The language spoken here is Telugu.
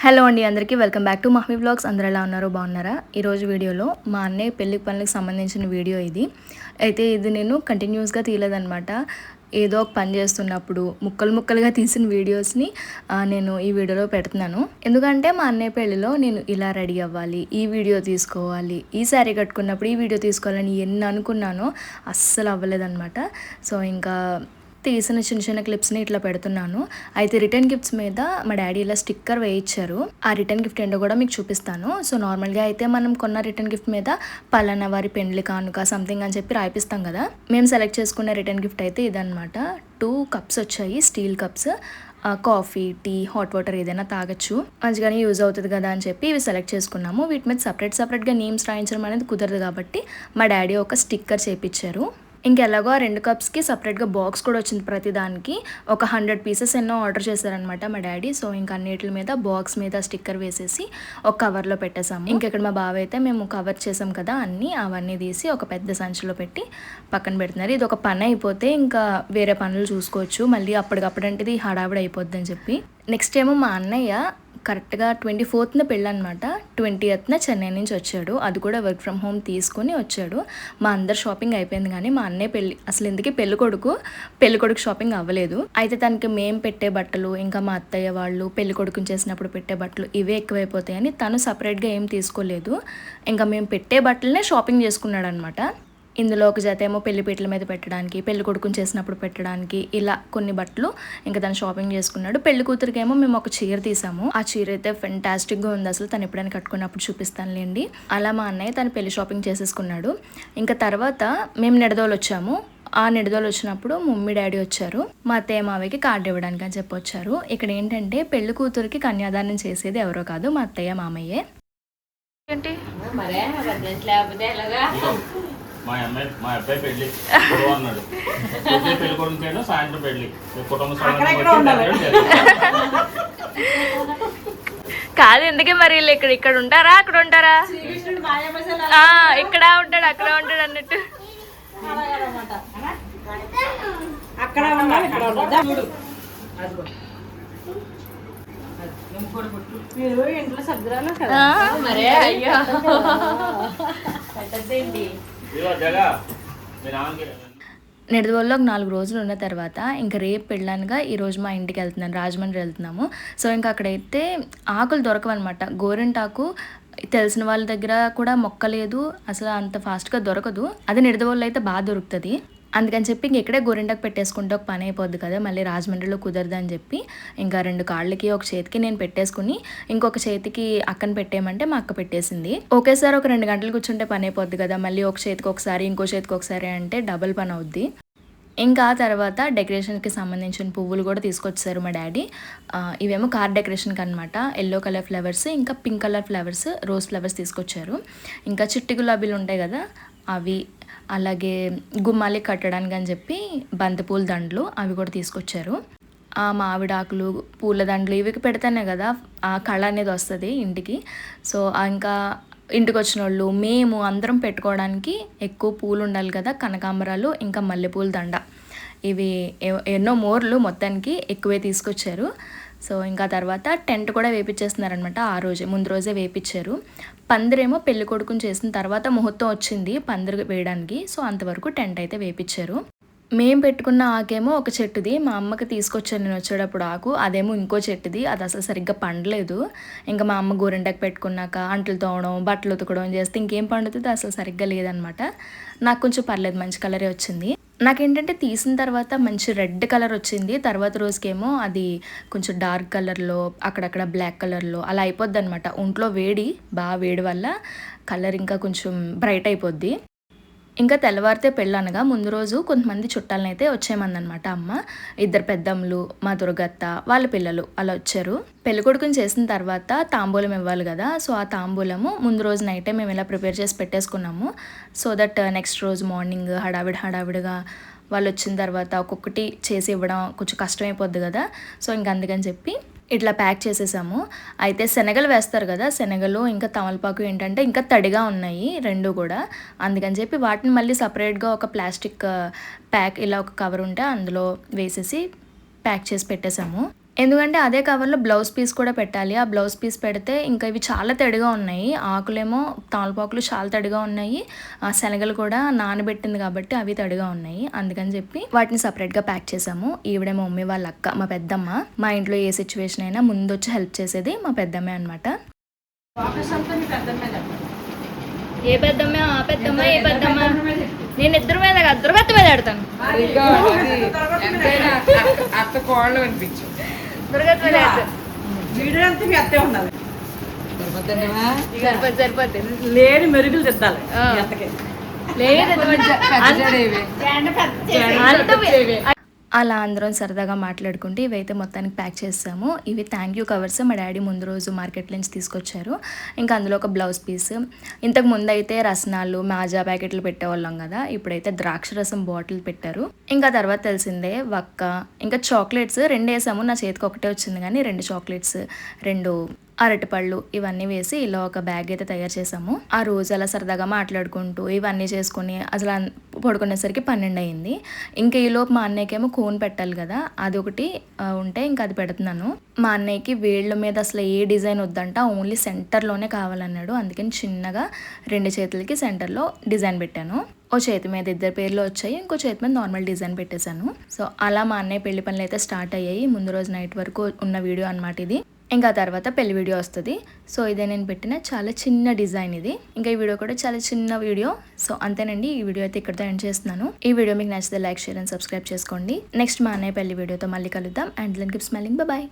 హలో అండి, అందరికీ వెల్కమ్ బ్యాక్ టు మహ్మీ వ్లాగ్స్. అందరూ ఎలా ఉన్నారో బాగున్నారా? ఈరోజు వీడియోలో మా అన్నయ్య పెళ్లి పనులకు సంబంధించిన వీడియో ఇది. అయితే ఇది నేను కంటిన్యూస్గా తీయలేదనమాట. ఏదో ఒక పని చేస్తున్నప్పుడు ముక్కలుగా తీసిన వీడియోస్ని నేను ఈ వీడియోలో పెడుతున్నాను. ఎందుకంటే మా అన్నయ్య పెళ్ళిలో నేను ఇలా రెడీ అవ్వాలి, ఈ వీడియో తీసుకోవాలి, ఈ శారీ కట్టుకున్నప్పుడు ఈ వీడియో తీసుకోవాలని ఎన్ని అనుకున్నానో అస్సలు అవ్వలేదన్నమాట. సో ఇంకా తీసిన చిన్న క్లిప్స్ని ఇట్లా పెడుతున్నాను. అయితే రిటర్న్ గిఫ్ట్స్ మీద మా డాడీ ఇలా స్టిక్కర్ వేయించారు. ఆ రిటర్న్ గిఫ్ట్ ఏంటో కూడా మీకు చూపిస్తాను. సో నార్మల్గా అయితే మనం కొన్న రిటర్న్ గిఫ్ట్ మీద పలానా వారి పెండ్లి కానుక సంథింగ్ అని చెప్పి రాయిపిస్తాం కదా. మేము సెలెక్ట్ చేసుకున్న రిటర్న్ గిఫ్ట్ అయితే ఇదనమాట. 2 కప్స్ వచ్చాయి, steel cups. Coffee, tea, hot water ఏదైనా తాగొచ్చు, మంచిగానే యూజ్ అవుతుంది కదా అని చెప్పి ఇవి సెలెక్ట్ చేసుకున్నాము. వీటి మీద సపరేట్గా నేమ్స్ రాయించడం అనేది కుదరదు కాబట్టి మా డాడీ ఒక స్టిక్కర్ చేయించారు. ఇంకెలాగో ఆ 2 కప్స్కి సపరేట్గా బాక్స్ కూడా వచ్చింది. ప్రతి దానికి ఒక 100 పీసెస్ ఎన్నో ఆర్డర్ చేశారనమాట మా డాడీ. సో ఇంకా అన్నిటి మీద బాక్స్ మీద స్టిక్కర్ వేసేసి ఒక కవర్లో పెట్టేసాము. ఇంకెక్కడ మా బావ అయితే మేము కవర్ చేసాం కదా అవన్నీ తీసి ఒక పెద్ద సంచిలో పెట్టి పక్కన పెడుతున్నారు. ఇది ఒక పని అయిపోతే ఇంకా వేరే పనులు చూసుకోవచ్చు, మళ్ళీ అప్పటికప్పుడంటే ఇది హడావిడి అయిపోద్ది అని చెప్పి. నెక్స్ట్ ఏమో మా అన్నయ్య కరెక్ట్గా 24th పెళ్ళనమాట. 20th చెన్నై నుంచి వచ్చాడు. అది కూడా వర్క్ ఫ్రమ్ హోమ్ తీసుకొని వచ్చాడు. మా అందరు షాపింగ్ అయిపోయింది, కానీ మా అన్నయ్య పెళ్ళి అసలు ఎందుకు పెళ్ళికొడుకు షాపింగ్ అవ్వలేదు. అయితే తనకి మేము పెట్టే బట్టలు, ఇంకా మా అత్తయ్య వాళ్ళు పెళ్ళికొడుకుని చేసినప్పుడు పెట్టే బట్టలు ఇవే ఎక్కువైపోతాయని తను సపరేట్గా ఏం తీసుకోలేదు. ఇంకా మేము పెట్టే బట్టలనే షాపింగ్ చేసుకున్నాడు అనమాట. ఇందులో ఒక జత ఏమో పెళ్లిపీటల మీద పెట్టడానికి, పెళ్లి కొడుకుని చేసినప్పుడు పెట్టడానికి, ఇలా కొన్ని బట్టలు ఇంకా తను షాపింగ్ చేసుకున్నాడు. పెళ్లి కూతురికి ఏమో మేము ఒక చీర తీసాము. ఆ చీర అయితే ఫెంటాస్టిక్గా ఉంది. అసలు తను ఎప్పుడైనా కట్టుకున్నప్పుడు చూపిస్తానులేండి. అలా మా అన్నయ్య తను పెళ్లి షాపింగ్ చేసేసుకున్నాడు. ఇంకా తర్వాత మేము నిడదోలు వచ్చాము. ఆ నిడదోలు వచ్చినప్పుడు మమ్మీ డాడీ వచ్చారు. మా అత్తయ్య మావయ్యకి కార్డు ఇవ్వడానికి అని చెప్పి వచ్చారు. ఇక్కడ ఏంటంటే పెళ్లి కూతురికి కన్యాదానం చేసేది ఎవరో కాదు, మా అత్తయ్య మామయ్యే. ఏంటి మా అబ్బాయి పెళ్లి అన్నాడు. పెళ్లి కొడుకు సాయంత్రం పెళ్లి కుటుంబ కాదు, ఎందుకే మరి వీళ్ళు ఇక్కడ ఉంటారా అక్కడ ఉంటారా? ఇక్కడ ఉంటాడు అక్కడ ఉంటాడు అన్నట్టు. అక్కడ ఇంట్లో సగ్గురాలు కదా. అయ్యో నిడదవోల్లో ఒక 4 రోజులు ఉన్న తర్వాత ఇంకా రేపు పెళ్ళానుగా ఈరోజు మా ఇంటికి వెళ్తున్నాను, రాజమండ్రి వెళ్తున్నాము. సో ఇంకా అక్కడైతే ఆకులు దొరకవన్నమాట. గోరింటాకు తెలిసిన వాళ్ళ దగ్గర కూడా మొక్కలేదు, అసలు అంత ఫాస్ట్గా దొరకదు. అది నిడదవోల్లో అయితే బాగా దొరుకుతుంది. అందుకని చెప్పి ఇంక ఇక్కడే గోరింటాకు పెట్టేసుకుంటే ఒక పని అయిపోద్ది కదా, మళ్ళీ రాజమండ్రిలో కుదరదు అని చెప్పి ఇంకా 2 కాళ్ళకి ఒక చేతికి నేను పెట్టేసుకుని ఇంకొక చేతికి అక్కని పెట్టేయమంటే మా అక్క పెట్టేసింది. ఒకేసారి ఒక 2 గంటలు కూర్చుంటే పని అయిపోద్ది కదా, మళ్ళీ ఒక చేతికి ఒకసారి ఇంకో చేతికి ఒకసారి అంటే డబుల్ పని అవుద్ది. ఇంకా ఆ తర్వాత డెకరేషన్కి సంబంధించిన పువ్వులు కూడా తీసుకొచ్చారు మా డాడీ. ఇవేమో కార్ డెకరేషన్కి అనమాట. ఎల్లో కలర్ ఫ్లవర్స్, ఇంకా pink colour flowers, rose flowers తీసుకొచ్చారు. ఇంకా చిట్టి గులాబీలు ఉంటాయి కదా అవి, అలాగే గుమ్మాలి కట్టడానికి అని చెప్పి బంతిపూల దండలు అవి కూడా తీసుకొచ్చారు. ఆ మామిడాకులు, పూల దండలు ఇవి పెడితేనే కదా ఆ కళ అనేది వస్తుంది ఇంటికి. సో ఇంకా ఇంటికి వచ్చిన వాళ్ళు మేము అందరం పెట్టుకోవడానికి ఎక్కువ పూలు ఉండాలి కదా, కనకాంబరాలు ఇంకా మల్లెపూల దండ, ఇవి ఎన్నో మోర్లు మొత్తానికి ఎక్కువే తీసుకొచ్చారు. సో ఇంకా తర్వాత టెంట్ కూడా వేపించేస్తున్నారనమాట. ఆ రోజే ముందు రోజే వేపించారు. పందిరేమో పెళ్లి కొడుకుని చేసిన తర్వాత ముహూర్తం వచ్చింది పందిరి వేయడానికి. సో అంతవరకు టెంట్ అయితే వేపించారు. మేము పెట్టుకున్న ఆకేమో ఒక చెట్టుది, మా అమ్మకి తీసుకొచ్చాను నేను వచ్చేటప్పుడు ఆకు, అదేమో ఇంకో చెట్టుది, అది అసలు సరిగ్గా పండలేదు. ఇంకా మా అమ్మ గోరింటాకు పెట్టుకున్నాక అంట్లు తోవడం, బట్టలు ఉతకడం చేస్తే ఇంకేం పండుతుంది, అసలు సరిగ్గా లేదనమాట. నాకు కొంచెం పర్లేదు, మంచి కలరే వచ్చింది. నాకేంటంటే తీసిన తర్వాత మంచి రెడ్ కలర్ వచ్చింది, తర్వాత రోజుకేమో అది కొంచెం డార్క్ కలర్లో అక్కడక్కడ బ్లాక్ కలర్లో అలా అయిపోద్ది అనమాట. ఒంట్లో బాగా వేడి వల్ల కలర్ ఇంకా కొంచెం బ్రైట్ అయిపోద్ది. ఇంకా తెల్లవారితే పెళ్ళనగా ముందు రోజు కొంతమంది చుట్టాలని అయితే వచ్చేయమందనమాట అమ్మ. 2 పెద్దమ్మలు, మా దుర్గత్త, వాళ్ళ పిల్లలు అలా వచ్చారు. పెళ్ళికొడుకుని చేసిన తర్వాత తాంబూలం ఇవ్వాలి కదా, సో ఆ తాంబూలము ముందు రోజు నైటే మేము ఇలా ప్రిపేర్ చేసి పెట్టేసుకున్నాము. సో దట్ నెక్స్ట్ రోజు మార్నింగ్ హడావిడిగా వాళ్ళు వచ్చిన తర్వాత ఒక్కొక్కటి చేసి ఇవ్వడం కొంచెం కష్టమైపోద్ది కదా. సో ఇంక అందుకని చెప్పి ఇట్లా ప్యాక్ చేసేసాము. అయితే శనగలు వేస్తారు కదా, శనగలు ఇంకా తమలపాకు ఏంటంటే ఇంకా తడిగా ఉన్నాయి 2 కూడా. అందుకని చెప్పి వాటిని మళ్ళీ సపరేట్గా ఒక ప్లాస్టిక్ ప్యాక్ ఇలా ఒక కవర్ ఉంటే అందులో వేసేసి ప్యాక్ చేసి పెట్టేసాము. ఎందుకంటే అదే కవర్లో బ్లౌజ్ పీస్ కూడా పెట్టాలి. ఆ బ్లౌజ్ పీస్ పెడితే ఇంకా ఇవి చాలా తడిగా ఉన్నాయి. ఆకులేమో తమలపాకులు చాలా తడిగా ఉన్నాయి. శనగలు కూడా నానబెట్టింది కాబట్టి అవి తడిగా ఉన్నాయి. అందుకని చెప్పి వాటిని సపరేట్గా ప్యాక్ చేసాము. ఈవిడే మా మమ్మీ వాళ్ళ అక్క, మా పెద్దమ్మ. మా ఇంట్లో ఏ సిచ్యువేషన్ అయినా ముందు వచ్చి హెల్ప్ చేసేది మా పెద్దమ్మే అనమాట. ఫోకస్ అంతా నీ పెద్ద మీద. ఏ పెద్దమ్మ, ఆ పెద్దమ్మ, ఏ పెద్దమ్మ, నేను ఇద్దరు మీద దుర్గత్త మీద పెడతాను. అత్త కోళ్ళు అనిపించు. దుర్గత్త మీద పెడతాను. వీడియో అంతా మీ అత్తే ఉండాలి. సరిపోద్ది. లేని మెరుగులు తిద్దాలి ఆ. మీ అత్తకి. అలా అందరం సరదాగా మాట్లాడుకుంటే ఇవైతే మొత్తానికి ప్యాక్ చేసాము. ఇవి థ్యాంక్ యూ కవర్స్ మా డాడీ ముందు రోజు మార్కెట్ నుంచి తీసుకొచ్చారు. ఇంకా అందులో ఒక బ్లౌజ్ పీస్. ఇంతకు ముందు అయితే రసనాలు, మాజా ప్యాకెట్లు పెట్టేవాళ్ళం కదా, ఇప్పుడైతే ద్రాక్ష రసం బాటిల్ పెట్టారు. ఇంకా తర్వాత తెలిసిందే వక్క, ఇంకా చాక్లెట్స్ 2 వేసాము. నా చేతికి ఒకటే వచ్చింది కానీ 2 చాక్లెట్స్, 2 అరటిపళ్ళు ఇవన్నీ వేసి ఇలా ఒక బ్యాగ్ అయితే తయారు చేసాము. ఆ రోజు అలా సరదాగా మాట్లాడుకుంటూ ఇవన్నీ చేసుకుని అసలు పడుకునేసరికి 12 అయింది. ఇంకా ఈలోపు మా అన్నయ్యకేమో కోన్ పెట్టాలి కదా, అది ఒకటి ఉంటే ఇంకా అది పెడుతున్నాను. మా అన్నయ్యకి వేళ్ళ మీద అసలు ఏ డిజైన్ వద్దంట, ఓన్లీ సెంటర్లోనే కావాలన్నాడు. అందుకని చిన్నగా 2 చేతులకి సెంటర్లో డిజైన్ పెట్టాను. ఓ చేతి మీద 2 పేర్లు వచ్చాయి, ఇంకో చేతి మీద నార్మల్ డిజైన్ పెట్టేశాను. సో అలా మా అన్నయ్య పెళ్లి పనులు అయితే స్టార్ట్ అయ్యాయి. ముందు రోజు నైట్ వరకు ఉన్న వీడియో అనమాట ఇది. ఇంకా తర్వాత పెళ్లి వీడియో వస్తుంది. సో ఇదే నేను పెట్టిన చాలా చిన్న డిజైన్ ఇది. ఇంకా ఈ వీడియో కూడా చాలా చిన్న వీడియో. సో అంతేనండి, ఈ వీడియో అయితే ఇక్కడితో ఎండ్ చేస్తున్నాను. ఈ వీడియో మీకు నచ్చితే లైక్, షేర్ అండ్ సబ్స్క్రైబ్ చేసుకోండి. నెక్స్ట్ మా అన్నయ్య పెళ్లి వీడియోతో మళ్ళీ కలుద్దాం. And then keep smiling. Bye.